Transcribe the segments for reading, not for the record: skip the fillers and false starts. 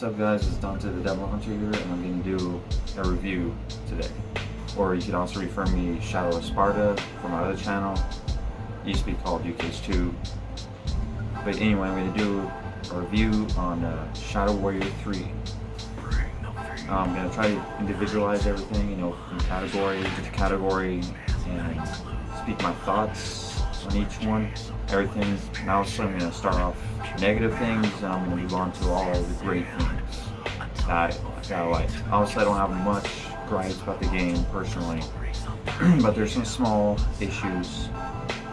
up guys, it's Dante the Devil Hunter here, and I'm going to do a review today. Or you can also refer me Shadow of Sparta from my other channel. It used to be called UKH2. But anyway, I'm going to do a review on Shadow Warrior 3. I'm going to try to individualize everything, you know, from category to category, and speak my thoughts on each one, everything. Now so I'm going to start off negative things, and I'm going to move on to all the great things that I like. Obviously I don't have much gripes about the game personally, but there's some small issues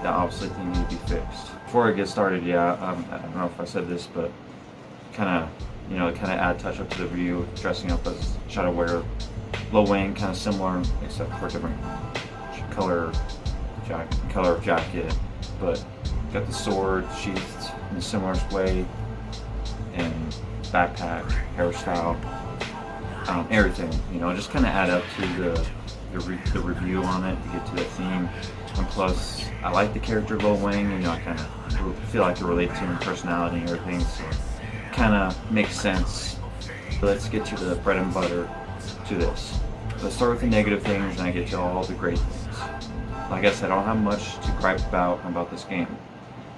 that obviously need to be fixed. Before I get started, I don't know if I said this, but kind of add touch up to the review, dressing up as Shadow Warrior, low wing, kind of similar except for different color of jacket, but got the sword sheathed in a similar way, and backpack, hairstyle, everything. You know, just kind of add up to the review on it to get to the theme. And plus, I like the character Low Wing. You know, I kind of feel like I relate to him, personality and everything, so it kind of makes sense. So let's get to the bread and butter to this. Let's start with the negative things, and I get to all the great things. Like I said, I don't have much to gripe about this game.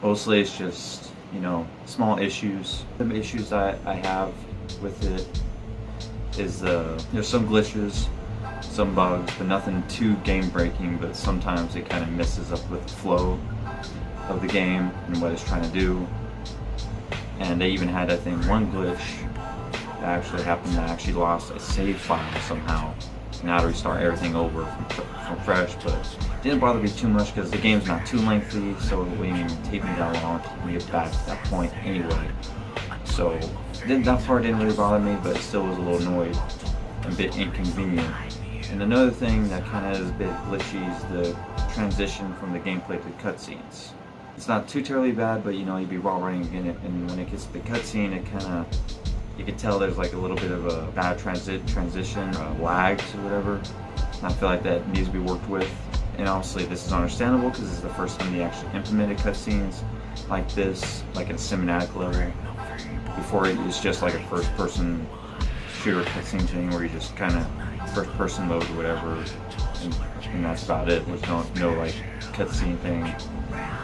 Mostly it's just, you know, small issues. The issues I have with it is there's some glitches, some bugs, but nothing too game breaking, but sometimes it kind of messes up with the flow of the game and what it's trying to do. And they even had, I think, one glitch that actually happened that I actually lost a save file somehow. And I had to restart everything over from fresh, but it didn't bother me too much because the game's not too lengthy, so it wouldn't even take me that long to get back to that point anyway. So that part didn't really bother me, but it still was a little annoyed and a bit inconvenient. And another thing that kind of is a bit glitchy is the transition from the gameplay to the cutscenes. It's not too terribly bad, but you know, you'd be raw running in it, and when it gets to the cutscene, it kind of, you can tell there's like a little bit of a bad transition, lag to whatever. And I feel like that needs to be worked with. And obviously this is understandable because this is the first time they actually implemented cutscenes like this, like at a cinematic level. Before it was just like a first-person shooter cutscene thing where you just kind of first-person mode or whatever, and that's about it. There's no like cutscene thing.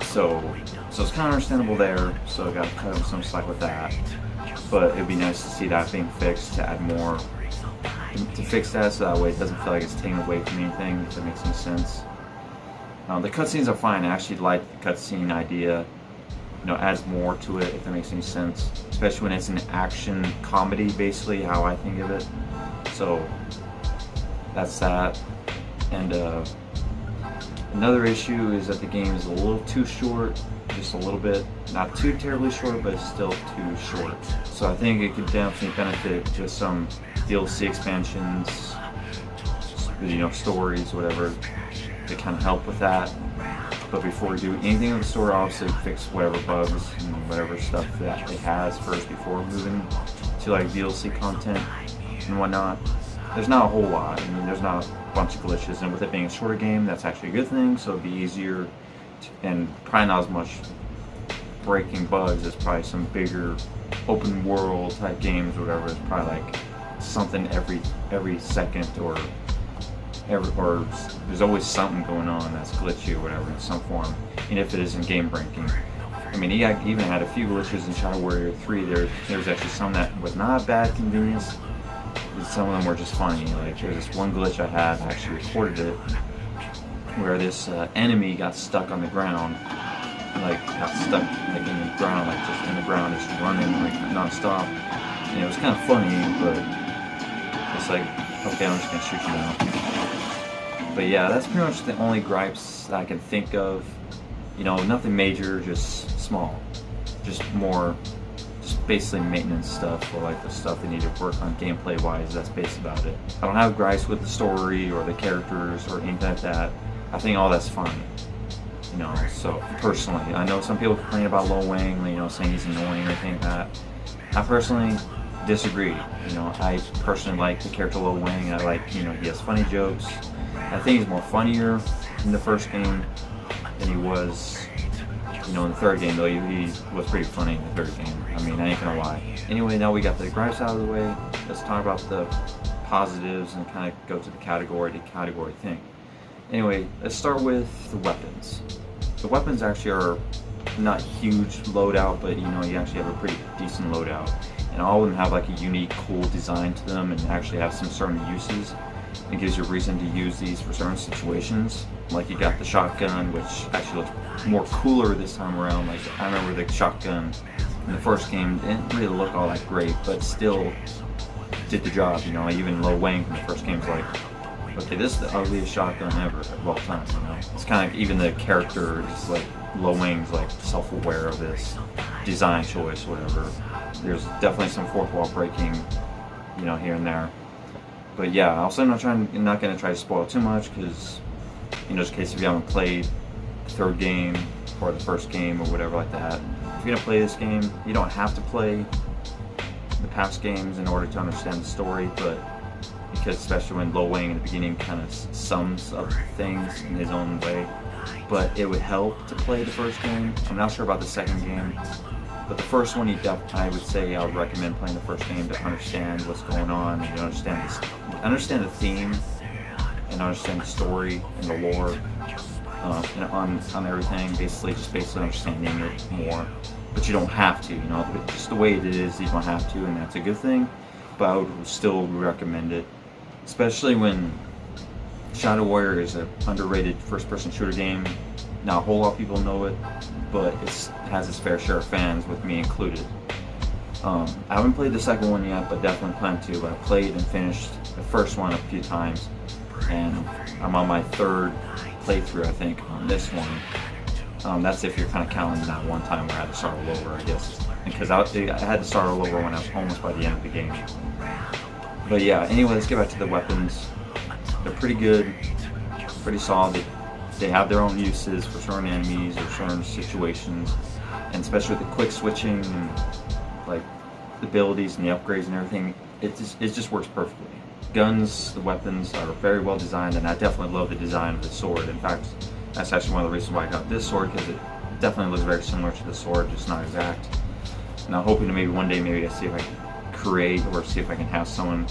So it's kind of understandable there. So I got to cut some slack with that. But it'd be nice to see that being fixed, to add more to fix that, so that way it doesn't feel like it's taken away from anything, if that makes any sense. The cutscenes are fine. I actually like the cutscene idea. You know, adds more to it, if that makes any sense. Especially when it's an action comedy, basically, how I think of it. So that's that. And another issue is that the game is a little too short, just a little bit. Not too terribly short, but still too short. So I think it could definitely benefit with some DLC expansions, you know, stories, whatever, to kind of help with that. But before we do anything with the story, obviously fix whatever bugs and whatever stuff that it has first before moving to like DLC content and whatnot. There's not a whole lot. I mean, there's not a bunch of glitches, and with it being a shorter game, that's actually a good thing. So it'd be easier and probably not as much breaking bugs as probably some bigger open world type games or whatever. It's probably like something every second, or there's always something going on that's glitchy or whatever in some form, and if it isn't game breaking. I mean, he even had a few glitches in Shadow Warrior 3. There's actually some that was not bad convenience, but some of them were just funny. Like there's this one glitch I had, I actually recorded it, where this enemy got stuck on the ground, like got stuck like in the ground, like just in the ground, just running like non-stop. And it was kind of funny, but it's like, okay, I'm just gonna shoot you now. But yeah, that's pretty much the only gripes that I can think of. You know, nothing major, just small, just basically maintenance stuff, or like the stuff they need to work on gameplay wise. That's basically about it. I don't have gripes with the story or the characters or anything like that. I think all that's fine. You know, so personally, I know some people complain about Low Wing, you know, saying he's annoying or anything like that. I personally disagree. You know, I personally like the character Low Wing. I like, you know, he has funny jokes. I think he's more funnier in the first game than he was You know, in the third game though, he was pretty funny in the third game. I mean, I ain't gonna lie. Anyway, now we got the gripes out of the way. Let's talk about the positives and kind of go to the category to category thing. Anyway, let's start with the weapons. The weapons actually are not huge loadout, but you know, you actually have a pretty decent loadout. And all of them have like a unique, cool design to them and actually have some certain uses. It gives you a reason to use these for certain situations. Like you got the shotgun, which actually looks more cooler this time around. Like I remember the shotgun in the first game didn't really look all that great, but still did the job. You know, even Lo Wang from the first game was like, okay, this is the ugliest shotgun ever of all time. You know, it's kind of even the character is like Lo Wang's like self-aware of this design choice, whatever. There's definitely some fourth wall breaking, you know, here and there. But yeah, also I'm not going to try to spoil too much because, you know, just in case if you haven't played the third game or the first game or whatever like that, if you're going to play this game, you don't have to play the past games in order to understand the story, but because especially when Lo Wang in the beginning kind of sums up things in his own way, but it would help to play the first game. I'm not sure about the second game, but the first one, I would say I would recommend playing the first game to understand what's going on and understand the theme and understand the story and the lore and on everything. Basically understanding it more. But you don't have to, you know, just the way it is, you don't have to, and that's a good thing. But I would still recommend it, especially when Shadow Warrior is an underrated first-person shooter game. Not a whole lot of people know it, but it has its fair share of fans, with me included. I haven't played the second one yet, but definitely plan to. But I played and finished the first one a few times, and I'm on my third playthrough, I think, on this one. That's if you're kind of counting that one time where I had to start all over, I guess. Because I had to start all over when I was almost by the end of the game. But yeah, anyway, let's get back to the weapons. They're pretty good, pretty solid. They have their own uses for certain enemies or certain situations, and especially with the quick switching and like the abilities and the upgrades and everything, it just works perfectly. Guns, the weapons are very well designed, and I definitely love the design of the sword. In fact, that's actually one of the reasons why I got this sword, because it definitely looks very similar to the sword, just not exact. And I'm hoping to maybe one day maybe see if I can create or see if I can have someone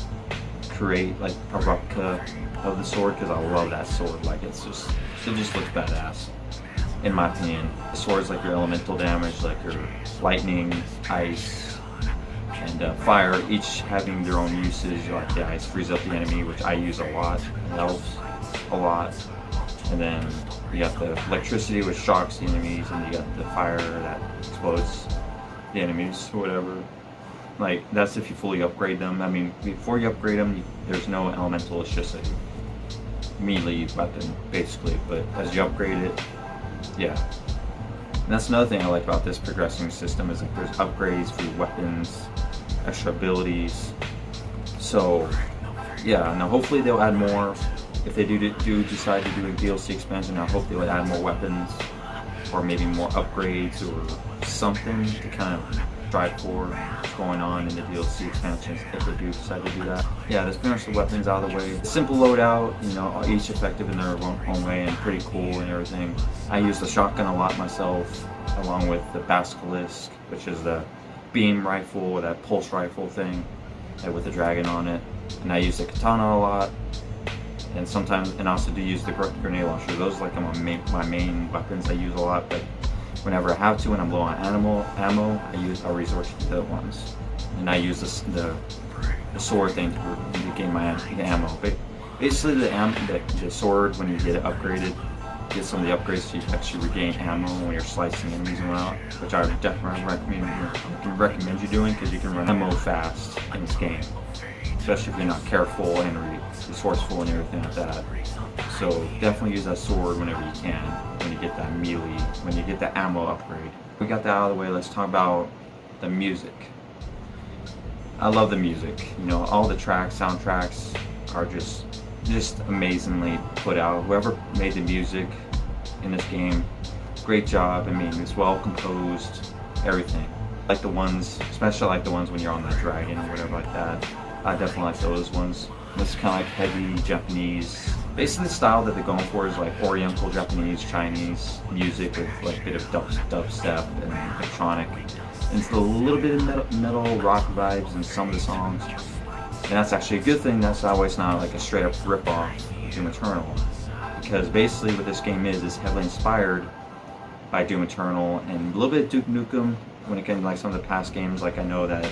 create like a replica of the sword, because I love that sword. Like it just looks badass in my opinion. The swords, like your elemental damage, like your lightning, ice, and fire, each having their own uses. Like the ice frees up the enemy, which I use a lot. It helps a lot. And then you got the electricity, which shocks the enemies, and you got the fire that explodes the enemies or whatever. Like that's if you fully upgrade them. I mean, before you upgrade them, there's no elemental. It's just a melee weapon basically. But as you upgrade it, yeah. And that's another thing I like about this progressing system, is like there's upgrades for your weapons, extra abilities. So yeah, now hopefully they'll add more. If they do decide to do a DLC expansion, I hope they'll add more weapons or maybe more upgrades or something to kind of strive for what's going on in the DLC expansions, if they do decide to do that. Yeah, that's pretty much the weapons out of the way. Simple loadout, you know, each effective in their own way and pretty cool and everything. I use the shotgun a lot myself, along with the basilisk, which is the beam rifle, that pulse rifle thing with the dragon on it. And I use the katana a lot, and sometimes, and also do use the grenade launcher. Those are like my main weapons I use a lot, but whenever I have to, when I'm low on ammo, I'll resort to the ones. And I use the sword thing to gain the ammo. But basically the sword, when you get it upgraded, get some of the upgrades so you can actually regain ammo when you're slicing enemies and whatnot, which I would definitely recommend you doing, because you can run ammo fast in this game, especially if you're not careful and resourceful and everything like that. So definitely use that sword whenever you can, when you get that melee, when you get the ammo upgrade. We got that out of the way, let's talk about the music. I love the music. You know, all the soundtracks are just amazingly put out. Whoever made the music in this game, great job. I mean, it's well composed, everything. Like the ones, especially like the ones when you're on that dragon or whatever like that. I definitely like those ones. This is kind of like heavy Japanese. Basically, the style that they're going for is like Oriental Japanese, Chinese music with like a bit of dubstep and electronic. And it's a little bit of metal rock vibes in some of the songs. And that's actually a good thing. That's always not like a straight up rip-off of Doom Eternal. Because basically what this game is heavily inspired by Doom Eternal and a little bit of Duke Nukem when it came to like some of the past games. Like I know that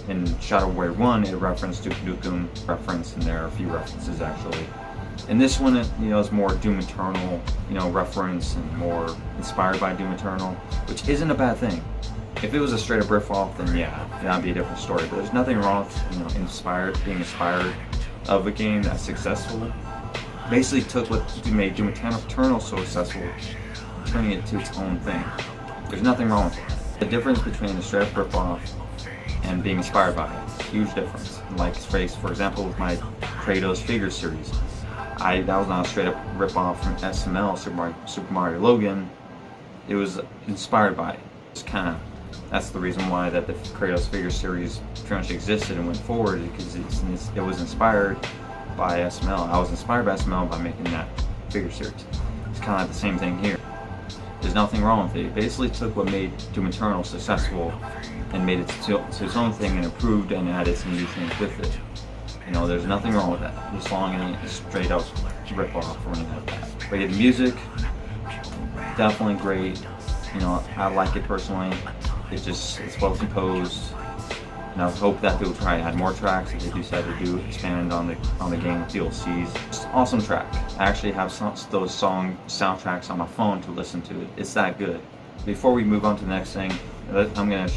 in Shadow Warrior 1 it referenced Duke Nukem reference, and there are a few references actually. And this one, is more Doom Eternal, reference and more inspired by Doom Eternal, which isn't a bad thing. If it was a straight up riff off, then yeah, that'd be a different story. But there's nothing wrong with being inspired of a game that's successful. Basically took what made Doom Eternal so successful, turning it to its own thing. There's nothing wrong with it. The difference between a straight up rip off and being inspired by it, huge difference. Like for example, with my Kratos figure series, that was not a straight up rip off from SML, Super Mario Logan. It was inspired by it. It's that's the reason why that the Kratos figure series pretty much existed and went forward, because it was inspired by SML. I was inspired by SML by making that figure series. It's kind of like the same thing here. There's nothing wrong with it. It basically took what made Doom Eternal successful and made it to its own thing and improved and added some new things with it. There's nothing wrong with that, as long as it's straight up rip off or anything like that. But yeah, the music, definitely great. I like it personally. It's well composed. And I hope that they will try to add more tracks if they decide to do expand on the game with DLCs. It's an awesome track. I actually have those song soundtracks on my phone to listen to it. It's that good. Before we move on to the next thing, I'm gonna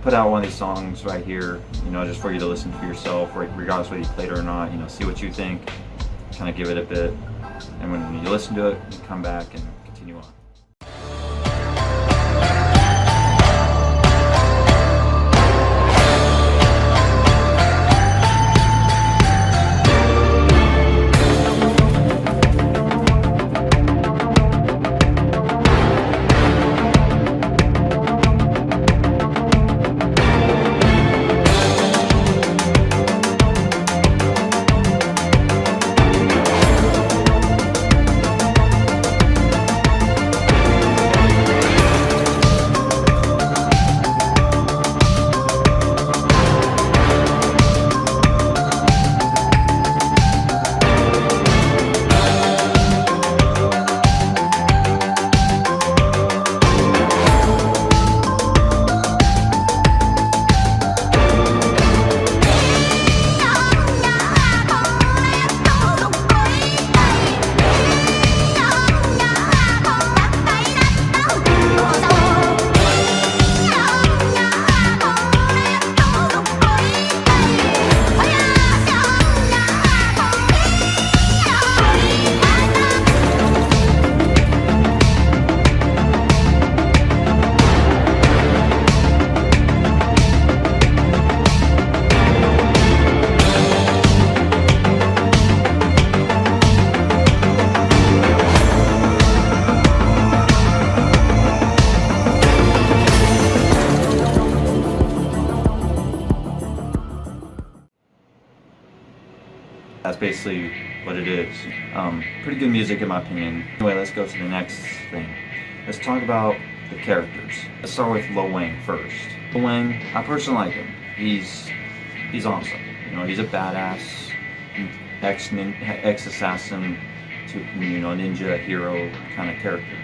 put out one of these songs right here, just for you to listen to yourself, regardless whether you played it or not. See what you think, kind of give it a bit, and when you listen to it, you come back and continue on. That's basically what it is. Pretty good music in my opinion. Anyway, let's go to the next thing. Let's talk about the characters. Let's start with Lo Wang first. Lo Wang, I personally like him. He's awesome. He's a badass, ex-assassin to ninja hero kind of character.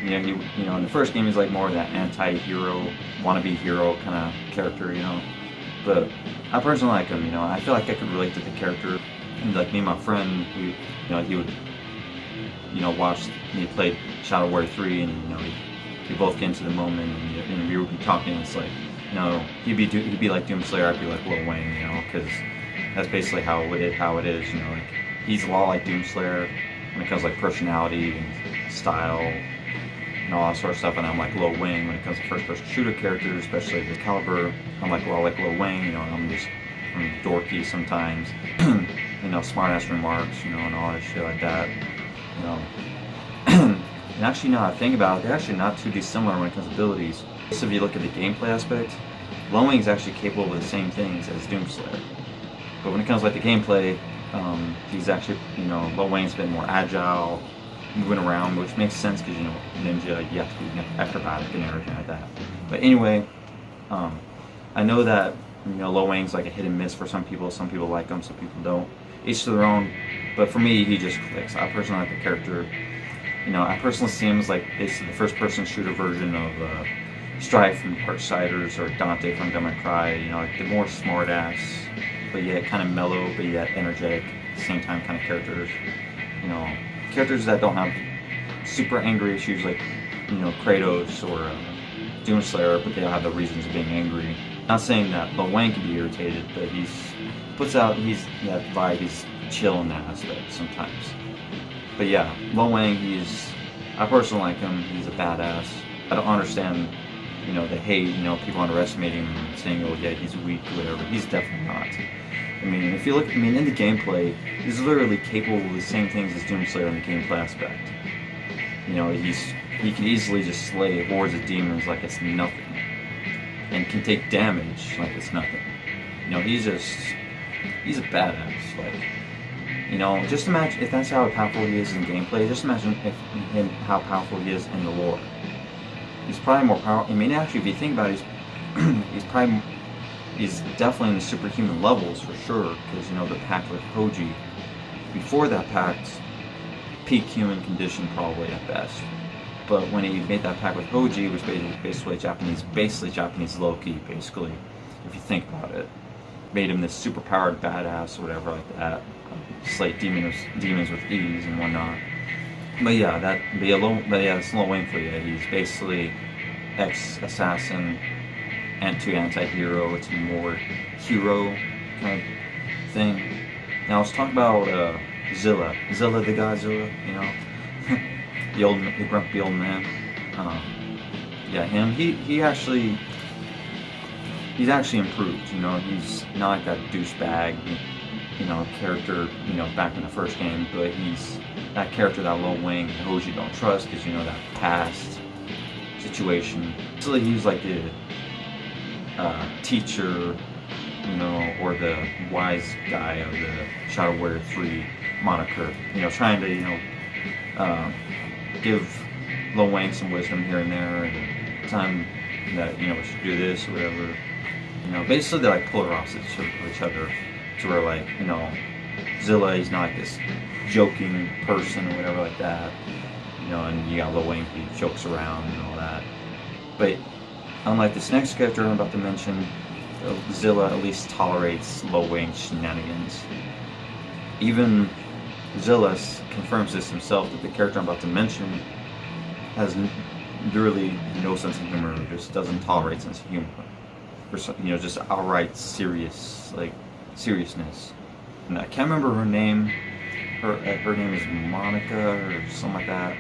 In the first game he's like more of that anti-hero, wannabe hero kind of character, But I personally like him. I feel like I could relate to the character. And like me and my friend, he would, watch. He played Shadow Warrior 3, and we both get into the moment, and we would be talking. And it's like, he'd be like Doomslayer, I'd be like Lil Wayne, because that's basically how it is. Like he's a lot like Doomslayer when it comes to like personality and style and all that sort of stuff, and I'm like Lil Wayne when it comes to first-person shooter characters, especially the caliber. I'm like Lil Wayne, I'm dorky sometimes, smart-ass remarks, and all that shit like that, And actually, now I think about it, they're actually not too dissimilar when it comes to abilities. So if you look at the gameplay aspect, Lo Wang's actually capable of the same things as Doomslayer. But when it comes to like the gameplay, he's actually, Lo Wang's a bit more agile, moving around, which makes sense because, ninja, you have to be acrobatic and everything like that. But anyway, I know that, Lo Wang's like a hit and miss for some people. Some people like him, some people don't. Each to their own. But for me, he just clicks. I personally like the character. I personally see him as like basically the first-person shooter version of Strife from Darksiders or Dante from Devil May Cry. Like the more smart-ass, but yet kind of mellow, but yet energetic, at the same time kind of characters. Characters that don't have super angry issues like, Kratos or Doomslayer, but they all have the reasons of being angry. Not saying that Lo Wang can be irritated, but he's that vibe, he's chill in that aspect sometimes. But yeah, Lo Wang, I personally like him, he's a badass. I don't understand, the hate, people underestimating him and saying, oh yeah, he's weak, whatever. He's definitely not. If you look, in the gameplay, he's literally capable of the same things as Doomslayer in the gameplay aspect. He can easily just slay hordes of demons like it's nothing. And can take damage like it's nothing. He's a badass. Like, just imagine if that's how powerful he is in gameplay. Just imagine how powerful he is in the lore. He's probably more powerful. Actually, if you think about it, he's definitely in the superhuman levels for sure. Because the pact with Hoji. Before that pact, peak human condition probably at best. But when he made that pact with Hoji, which basically Japanese Loki, basically, if you think about it, made him this super powered badass or whatever like that, slay demons with ease and whatnot. But yeah, that's Lo Wang for you. He's basically ex-assassin, anti-hero. It's more hero kind of thing. Now let's talk about Zilla the Godzilla, the grumpy old man. Him. He's actually improved. He's not like that douchebag, character, back in the first game, but he's that character that Lo Wang and Hoji don't trust because that past situation. So he's like the teacher, or the wise guy of the Shadow Warrior 3 moniker. Trying to, give Lo Wang some wisdom here and there, and time that, we should do this or whatever. Basically they're like polar opposites of each other, to where like, Zilla, he's not like this joking person or whatever like that, and you got Lo Wang, he jokes around and all that. But unlike this next character I'm about to mention, Zilla at least tolerates Lo Wang's shenanigans. Even Zilla confirms this himself, that the character I'm about to mention has literally no sense of humor, just doesn't tolerate sense of humor. Or, just outright seriousness. And I can't remember her name. Her name is Monica or something like that.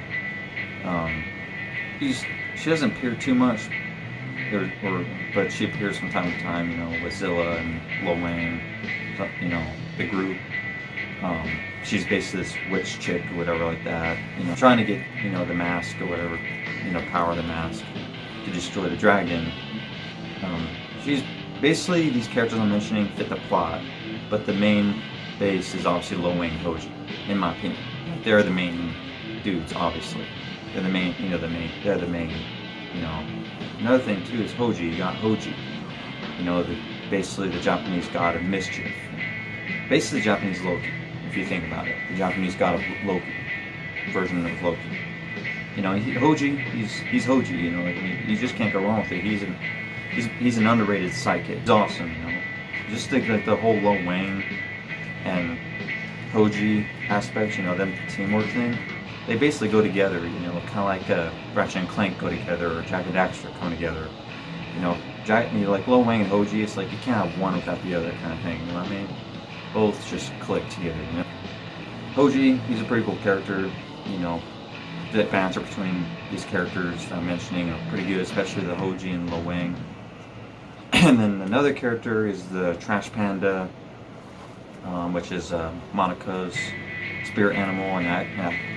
She doesn't appear too much, but she appears from time to time, with Zilla and Lo Wang, the group. She's basically this witch chick or whatever like that, trying to get, the mask or whatever, power the mask to destroy the dragon. She's basically, these characters I'm mentioning fit the plot, but the main base is obviously Lo Wang and Hoji, in my opinion. They're the main dudes, obviously. They're the main, they're the main, Another thing too is Hoji. You got Hoji, basically the Japanese god of mischief. Basically the Japanese Loki, if you think about it. The Japanese god of Loki, version of Loki. Hoji, he's Hoji, you just can't go wrong with it. He's an underrated sidekick. He's awesome, Just think like the whole Lo Wang and Hoji aspects, them teamwork thing, they basically go together, kind of like Ratchet and Clank go together, or Jak and Daxter come together. Like Lo Wang and Hoji, it's like you can't have one without the other kind of thing, you know what I mean? Both just click together, Hoji, he's a pretty cool character, the banter between these characters I'm mentioning are pretty good, especially the Hoji and Lo Wang. And then another character is the Trash Panda, which is Monica's spirit animal, and that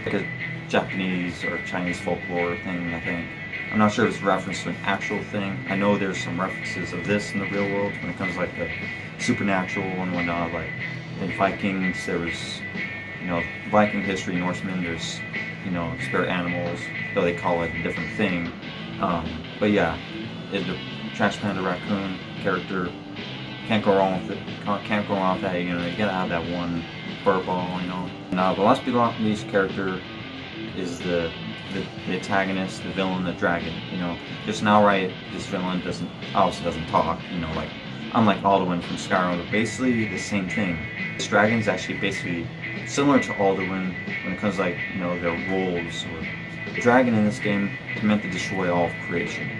like a Japanese or Chinese folklore thing, I think. I'm not sure if it's reference to an actual thing. I know there's some references of this in the real world when it comes to like the supernatural and whatnot. Like in Vikings, there was, Viking history, Norsemen, there's, spirit animals, though they call it a different thing. But yeah, the Trash Panda Raccoon character, can't go wrong with it. Can't go wrong with that. You gotta have that one fur ball, the last least character is the antagonist, the villain, the dragon. Just an outright, this villain obviously doesn't talk. Like unlike Alduin from Skyrim, but basically the same thing. This dragon's actually basically similar to Alduin when it comes to like their roles. Or the dragon in this game is meant to destroy all of creation,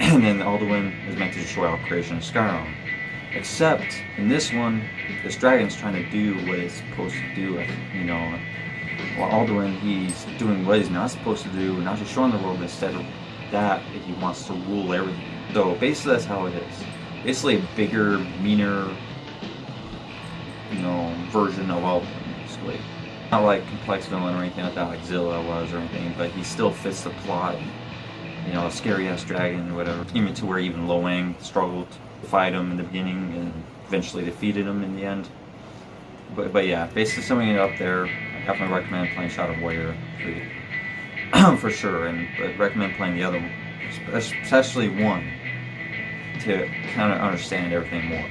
and then Alduin is meant to destroy all creation in Skyrim. Except in this one, this dragon's trying to do what it's supposed to do. While Alduin, he's doing what he's not supposed to do, not destroying the world, but instead of that, he wants to rule everything. So basically, that's how it is. Basically, a bigger, meaner, version of Alduin. Basically, not like complex villain or anything like that, like Zilla was or anything, but he still fits the plot. A scary ass dragon or whatever. Even to where even Lo Wang struggled to fight him in the beginning and eventually defeated him in the end. But yeah, basically summing it up there, I definitely recommend playing Shadow Warrior for sure, but recommend playing the other one, especially one, to kind of understand everything more.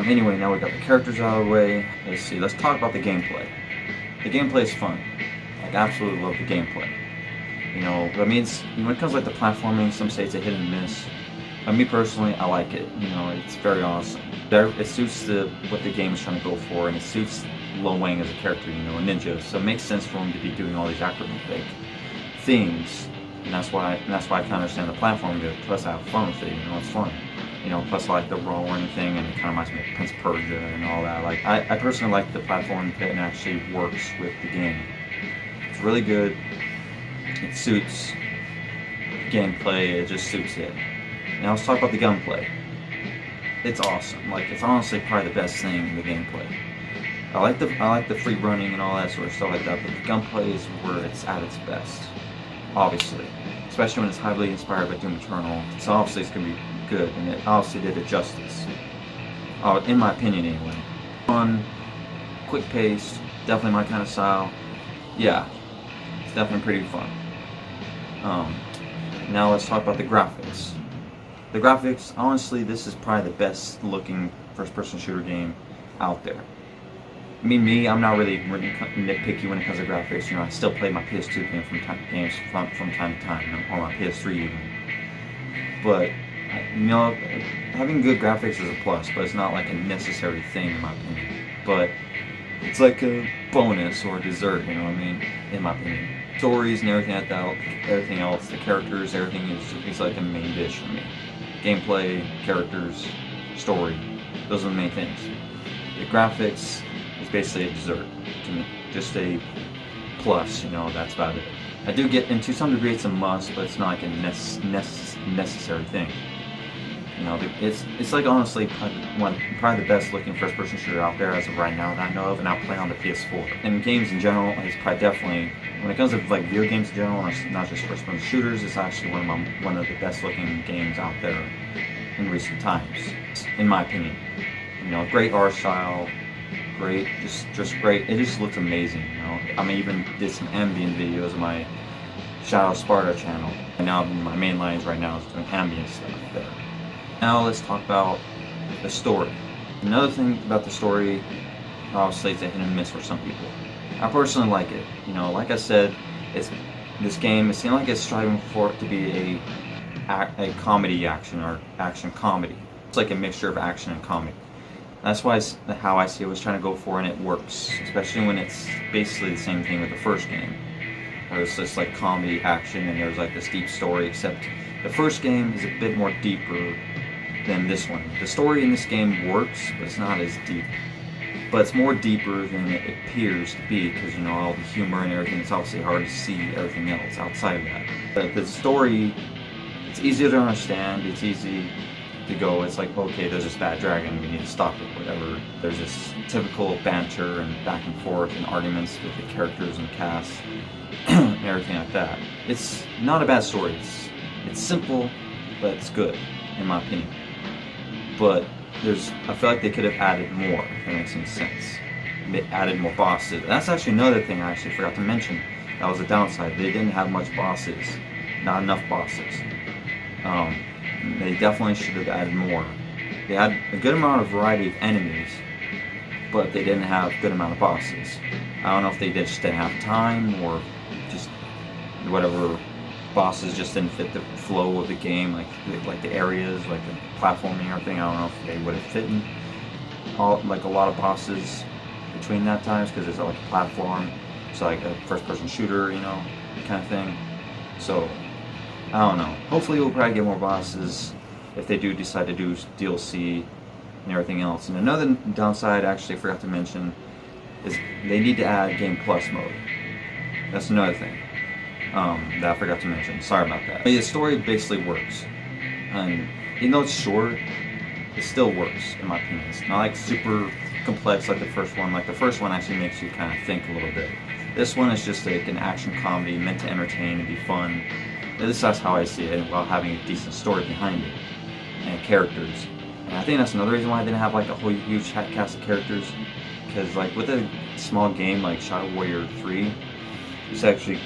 Anyway, now we got the characters out of the way. Let's talk about the gameplay. The gameplay is fun. Like, absolutely love the gameplay. That means when it comes to like the platforming, some say it's a hit and miss. But me personally, I like it. It's very awesome. It suits what the game is trying to go for, and it suits Lo Wang as a character, a ninja. So it makes sense for him to be doing all these acrobatic things, and that's why I kind of understand the platforming. Plus, I have fun with it. It's fun. Plus I like the rolling thing, and it kind of reminds me of Prince of Persia and all that. Like I personally like the platforming bit, and it actually works with the game. It's really good. It suits gameplay. It just suits it. Now let's talk about the gunplay. It's awesome. Like, it's honestly probably the best thing in the gameplay. I like the free running and all that sort of stuff like that, but the gunplay is where it's at its best. Obviously, especially when it's heavily inspired by Doom Eternal. So obviously it's gonna be good, and it obviously did it justice. In my opinion, anyway. Fun, quick paced, definitely my kind of style. Yeah, it's definitely pretty fun. Now let's talk about the graphics. The graphics, honestly, this is probably the best looking first-person shooter game out there. I'm not really nitpicky when it comes to graphics. I still play my PS2 games from time to time, or my PS3 even. But having good graphics is a plus, but it's not like a necessary thing in my opinion. But it's like a bonus or a dessert, in my opinion. Stories and everything like that, everything else, the characters, everything is like a main dish for me. Gameplay, characters, story, those are the main things. The graphics is basically a dessert to me, just a plus, that's about it. I do get, and to some degree it's a must, but it's not like a necessary thing. It's like honestly probably the best looking first person shooter out there as of right now that I know of, and I play on the PS4. And games in general, it's probably definitely, when it comes to like video games in general, not just first person shooters, it's actually one of the best looking games out there in recent times, in my opinion. Great art style, great, just great. It just looks amazing. I even did some ambient videos on my Shadow Sparta channel, and now my main lines right now is doing ambient stuff there. Now let's talk about the story. Another thing about the story, obviously it's a hit and miss for some people. I personally like it. Like I said, this game, it seems like it's striving for it to be a comedy action, or action comedy. It's like a mixture of action and comedy. That's how I see it was trying to go for, and it works, especially when it's basically the same thing with the first game. Where it's just like comedy, action, and there's like this deep story, except the first game is a bit more deeper than this one. The story in this game works, but it's not as deep. But it's more deeper than it appears to be, because all the humor and everything, it's obviously hard to see everything else outside of that. But the story, it's easier to understand, it's easy, to go. It's like, okay, there's this bad dragon, we need to stop it, whatever. There's this typical banter and back and forth and arguments with the characters and cast and everything like that. It's not a bad story. It's simple, but it's good, in my opinion. But I feel like they could have added more, if that makes any sense. They added more bosses. That's actually another thing I actually forgot to mention. That was a downside. They didn't have much bosses. Not enough bosses. They definitely should have added more. They had a good amount of variety of enemies, but they didn't have a good amount of bosses. I don't know if they just didn't have time, or just whatever, bosses just didn't fit the flow of the game, like the areas, like the platforming and everything. I don't know if they would have fit in like a lot of bosses between that times, because it's like a platform, it's like a first-person shooter, you know, kind of thing. So I don't know. Hopefully we'll probably get more bosses if they do decide to do DLC and everything else. And another downside I actually forgot to mention is they need to add Game Plus mode. That's another thing that I forgot to mention. Sorry about that. The story basically works. And even though it's short, it still works, in my opinion. It's not like super complex like the first one. Like the first one actually makes you kind of think a little bit. This one is just like an action comedy meant to entertain and be fun. That's how I see it, while having a decent story behind it and characters. And I think that's another reason why I didn't have like a whole huge cast of characters, because like with a small game like Shadow Warrior 3, it's actually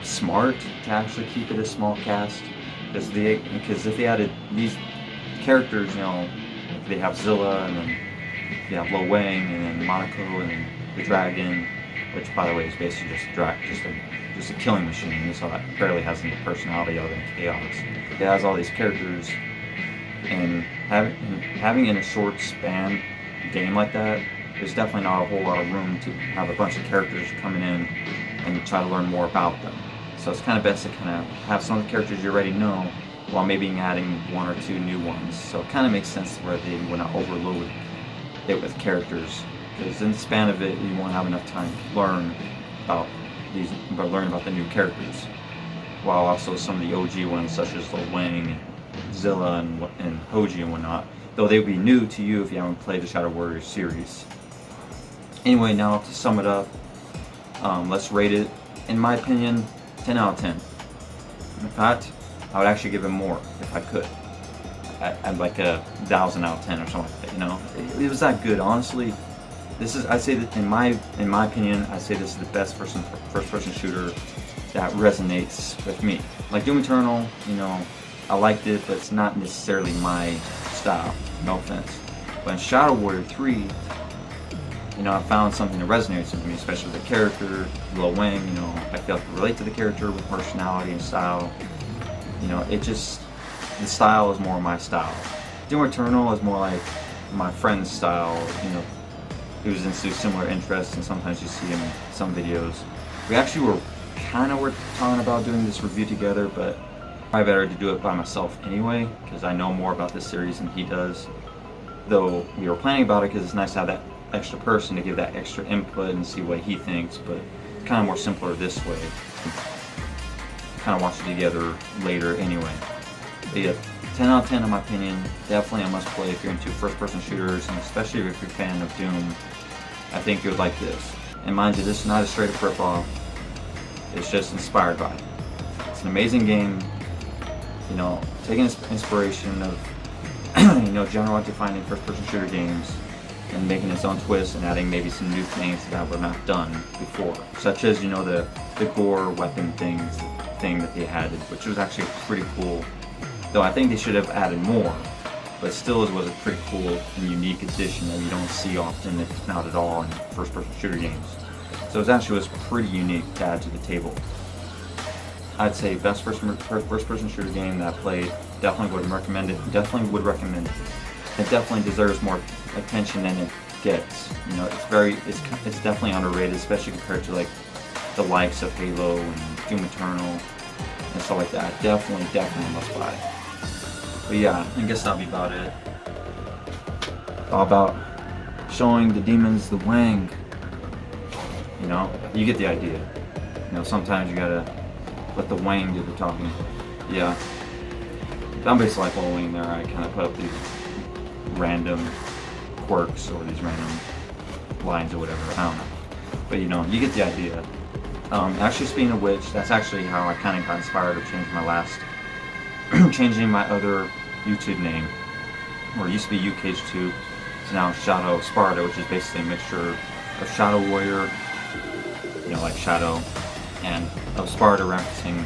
smart to actually keep it a small cast, because if they added these characters, you know, if they have Zilla, and then you have Lo Wang, and then Monaco, and then the dragon, which by the way is basically just a killing machine. So it barely has any personality other than chaos. It has all these characters, and having in a short span game like that, there's definitely not a whole lot of room to have a bunch of characters coming in and try to learn more about them. So it's kind of best to kind of have some of the characters you already know, while maybe adding one or two new ones. So it kind of makes sense where they would not overload it with characters, because in the span of it, you won't have enough time to learn about the new characters, while also some of the OG ones, such as Lo Wang, Zilla, and Hoji and whatnot, though they would be new to you if you haven't played the Shadow Warrior series. Anyway, now to sum it up, let's rate it. In my opinion, 10 out of 10. In fact, I would actually give it more if I could. I'd like a 1,000 out of 10 or something like that. You know, it was that good. Honestly, I say that in my opinion, I say this is the best first-person shooter that resonates with me. Like Doom Eternal, you know, I liked it, but it's not necessarily my style. No offense. But in Shadow Warrior 3, you know, I found something that resonates with me, especially with the character, Lo Wang. You know, I felt to relate to the character with personality and style. You know, the style is more my style. Doom Eternal is more like my friend's style, you know, who's into similar interests, and sometimes you see him in some videos. We actually were talking about doing this review together, but probably better to do it by myself anyway, because I know more about this series than he does. Though we were planning about it because it's nice to have that extra person to give that extra input and see what he thinks, but it's kind of more simpler this way. Kind of watch it together later anyway. But yeah, 10 out of 10 in my opinion. Definitely a must play if you're into first-person shooters, and especially if you're a fan of Doom. I think you would like this. And mind you, this is not a straight-up rip-off. It's just inspired by it. It's an amazing game. You know, taking inspiration of you know, general defining first-person shooter games, and making its own twist and adding maybe some new things that were not done before, such as, you know, the gore weapon thing that they added, which was actually pretty cool. Though I think they should have added more, but still it was a pretty cool and unique addition that you don't see often, if not at all, in first-person shooter games. So it actually was pretty unique to add to the table. I'd say best first-person shooter game that I played. Definitely would recommend it. Definitely would recommend it. It definitely deserves more attention than it gets. You know, it's definitely underrated, especially compared to like the likes of Halo and Doom Eternal and stuff like that. Definitely must buy. But yeah, I guess that'll be about it. All about showing the demons the Wang. You know, you get the idea. You know, sometimes you gotta let the Wang do the talking. Yeah. I'm basically like Halloween there. I kind of put up these random quirks or these random lines or whatever. I don't know. But you know, you get the idea. Actually, speaking of which, that's actually how I kind of got inspired to change my last, changing my other YouTube name, where it used to be UKH2, it's now Shadow Sparta, which is basically a mixture of Shadow Warrior, you know, like Shadow, and of Sparta referencing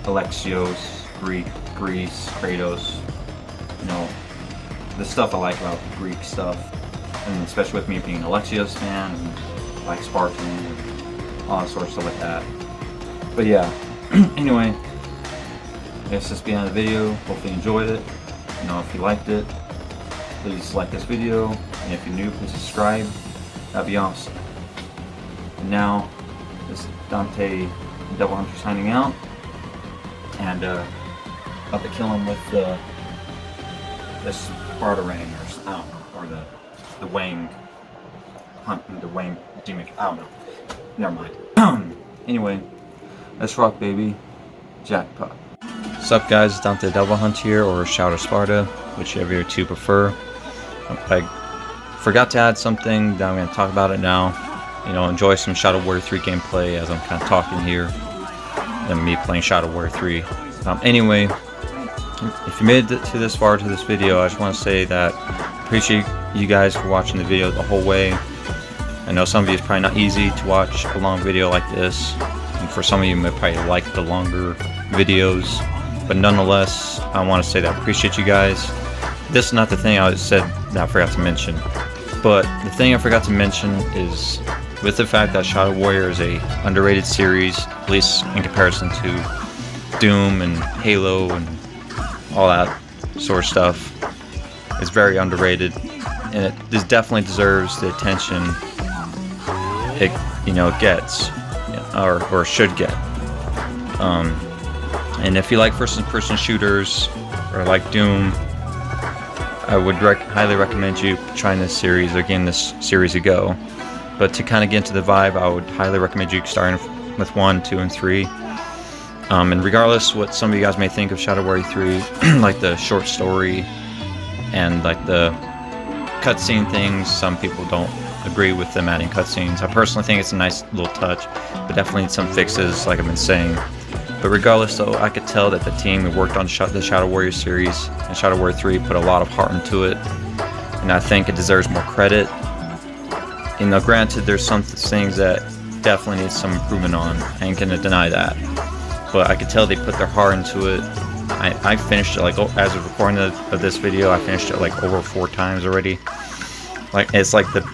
Alexios, Greece, Kratos, you know, the stuff I like about the Greek stuff, and especially with me being an Alexios fan, and like Spartan, and all that sort of stuff like that. But yeah, anyway, that's just the end of the video. Hopefully you enjoyed it. You know, if you liked it, please like this video, and if you're new, please subscribe. That'd be awesome. And now, this is Dante Devil Hunter signing out, and about to kill him with this Sparta ring, or I don't know, or the Wang hunt, the Wang demon. I don't know. Never mind. Anyway, let's rock, baby. Jackpot. What's up, guys? It's Dante Devil Hunt here, or Shadow Sparta, whichever you two prefer. I forgot to add something that I'm going to talk about it now. You know, enjoy some Shadow Warrior 3 gameplay as I'm kind of talking here, and me playing Shadow Warrior 3. Anyway, if you made it to this far to this video, I just want to say that I appreciate you guys for watching the video the whole way. I know some of you it's probably not easy to watch a long video like this, and for some of you may probably like the longer videos, but nonetheless, I want to say that I appreciate you guys. This is not the thing I said that I forgot to mention, but the thing I forgot to mention is with the fact that Shadow Warrior is a underrated series, at least in comparison to Doom and Halo and all that sort of stuff. It's very underrated, and it definitely deserves the attention it, you know, gets, or should get. And if you like first-person shooters or like Doom, I would highly recommend you trying this series or getting this series a go. But to kind of get into the vibe, I would highly recommend you starting with 1, 2, and 3. And regardless what some of you guys may think of Shadow Warrior 3, like the short story and like the cutscene things, some people don't agree with them adding cutscenes. I personally think it's a nice little touch, but definitely need some fixes, like I've been saying. But regardless, though, I could tell that the team who worked on the Shadow Warrior series and Shadow Warrior 3 put a lot of heart into it, and I think it deserves more credit. You know, granted, there's some things that definitely need some improvement on. I ain't gonna deny that, but I could tell they put their heart into it. I finished it, like, as of recording of this video, I finished it like over 4 times already. Like, it's like the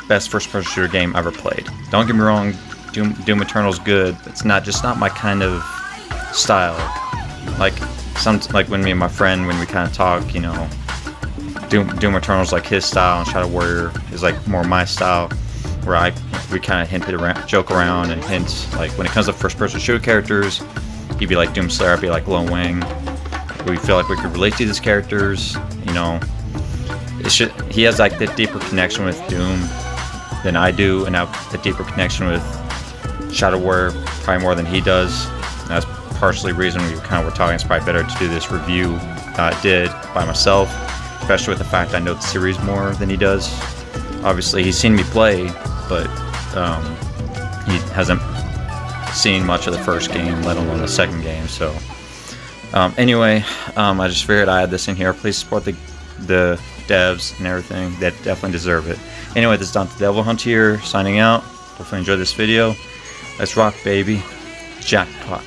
best first-person shooter game ever played. Don't get me wrong, Doom Eternal's good. It's not my kind of style. Like when me and my friend, when we kind of talk, you know, Doom Eternal's like his style, and Shadow Warrior is like more my style, where we kind of joke around and hint, like when it comes to first-person shooter characters, he'd be like Doomslayer, I'd be like Lone Wang. We feel like we could relate to these characters, you know. He has like the deeper connection with Doom than I do, and I have the deeper connection with Shadow Warrior probably more than he does. And that's partially the reason we kind of were talking. It's probably better to do this review I did by myself, especially with the fact I know the series more than he does. Obviously, he's seen me play, but he hasn't seen much of the first game, let alone the second game. So anyway, I just figured I'd add this in here. Please support the devs and everything. They definitely deserve it. Anyway, this is Dante Devil Hunt here, signing out. Hopefully you enjoyed this video. Let's rock, baby. Jackpot.